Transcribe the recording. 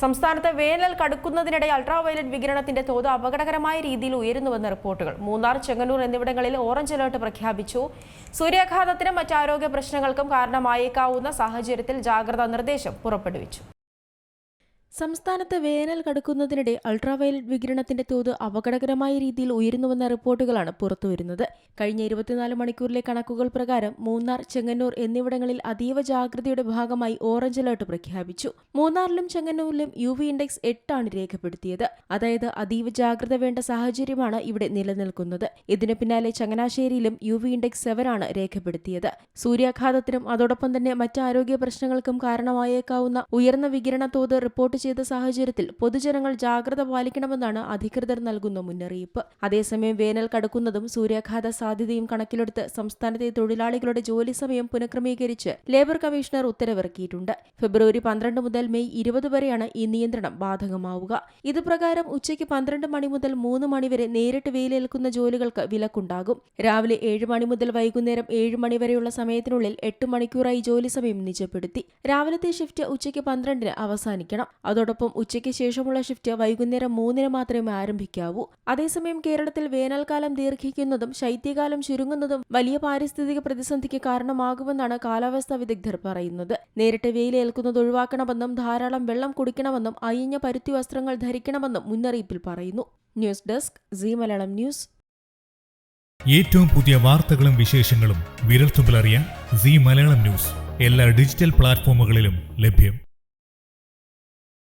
സംസ്ഥാനത്ത് വേനൽ കടുക്കുന്നതിനിടെ അൾട്രാവയലറ്റ് വികിരണത്തിന്റെ തോത് അപകടകരമായ രീതിയിൽ ഉയരുന്നുവെന്ന് റിപ്പോർട്ടുകൾ. മൂന്നാർ, ചെങ്ങന്നൂർ എന്നിവിടങ്ങളിൽ ഓറഞ്ച് അലർട്ട് പ്രഖ്യാപിച്ചു. സൂര്യാഘാതത്തിനും മറ്റ് ആരോഗ്യ പ്രശ്നങ്ങൾക്കും കാരണമായേക്കാവുന്ന സാഹചര്യത്തിൽ ജാഗ്രതാ നിർദ്ദേശം പുറപ്പെടുവിച്ചു. സംസ്ഥാനത്ത് വേനൽ കടുക്കുന്നതിനിടെ അൾട്രാവയലറ്റ് വികിരണത്തിന്റെ തോത് അപകടകരമായ രീതിയിൽ ഉയരുന്നുവെന്ന റിപ്പോർട്ടുകളാണ് പുറത്തുവരുന്നത്. കഴിഞ്ഞ 24 മണിക്കൂറിലെ കണക്കുകൾ പ്രകാരം മൂന്നാർ, ചെങ്ങന്നൂർ എന്നിവിടങ്ങളിൽ അതീവ ജാഗ്രതയുടെ ഭാഗമായി ഓറഞ്ച് അലർട്ട് പ്രഖ്യാപിച്ചു. മൂന്നാറിലും ചെങ്ങന്നൂരിലും UV ഇൻഡെക്സ് 8 ആണ് രേഖപ്പെടുത്തിയത്. അതായത് അതീവ ജാഗ്രത വേണ്ട സാഹചര്യമാണ് ഇവിടെ നിലനിൽക്കുന്നത്. ഇതിനു പിന്നാലെ ചങ്ങനാശ്ശേരിയിലും UV ഇൻഡെക്സ് 7 ആണ് രേഖപ്പെടുത്തിയത്. സൂര്യാഘാതത്തിനും അതോടൊപ്പം തന്നെ മറ്റ് ആരോഗ്യ പ്രശ്നങ്ങൾക്കും കാരണമായേക്കാവുന്ന ഉയർന്ന വികിരണ തോത് റിപ്പോർട്ട് ചെയ്ത സാഹചര്യത്തിൽ പൊതുജനങ്ങൾ ജാഗ്രത പാലിക്കണമെന്നാണ് അധികൃതർ നൽകുന്ന മുന്നറിയിപ്പ്. അതേസമയം വേനൽ കടുക്കുന്നതും സൂര്യാഘാത സാധ്യതയും കണക്കിലെടുത്ത് സംസ്ഥാനത്തെ തൊഴിലാളികളുടെ ജോലി സമയം പുനഃക്രമീകരിച്ച് ലേബർ കമ്മീഷണർ ഉത്തരവിറക്കിയിട്ടുണ്ട്. ഫെബ്രുവരി 12 മുതൽ മെയ് 20 വരെയാണ് ഈ നിയന്ത്രണം ബാധകമാവുക. ഇതുപ്രകാരം ഉച്ചയ്ക്ക് 12 മണി മുതൽ 3 മണി വരെ നേരിട്ട് വെയിലേൽക്കുന്ന ജോലികൾക്ക് വിലക്കുണ്ടാകും. രാവിലെ 7 മണി മുതൽ വൈകുന്നേരം 7 മണി വരെയുള്ള സമയത്തിനുള്ളിൽ 8 മണിക്കൂറായി ജോലി സമയം നിജപ്പെടുത്തി. രാവിലത്തെ ഷിഫ്റ്റ് ഉച്ചയ്ക്ക് 12-ന് അവസാനിക്കണം. അതോടൊപ്പം ഉച്ചയ്ക്ക് ശേഷമുള്ള ഷിഫ്റ്റ് വൈകുന്നേരം 3-ന് മാത്രമേ ആരംഭിക്കാവൂ. അതേസമയം കേരളത്തിൽ വേനൽക്കാലം ദീർഘിക്കുന്നതും ശൈത്യകാലം ചുരുങ്ങുന്നതും വലിയ പാരിസ്ഥിതിക പ്രതിസന്ധിക്ക് കാരണമാകുമെന്നാണ് കാലാവസ്ഥാ വിദഗ്ധർ പറയുന്നത്. നേരിട്ട് വെയിലേൽക്കുന്നത് ഒഴിവാക്കണമെന്നും ധാരാളം വെള്ളം കുടിക്കണമെന്നും അയഞ്ഞ പരുത്തി വസ്ത്രങ്ങൾ ധരിക്കണമെന്നും മുന്നറിയിപ്പിൽ പറയുന്നു. News desk Zee Malayalam news. ഏറ്റവും പുതിയ വാർത്തകളും വിശേഷങ്ങളും വിരൽത്തുമ്പിലറിയാൻ സീ മലയാളം ന്യൂസ് എല്ലാ ഡിജിറ്റൽ പ്ലാറ്റ്ഫോമുകളിലും ലഭ്യം.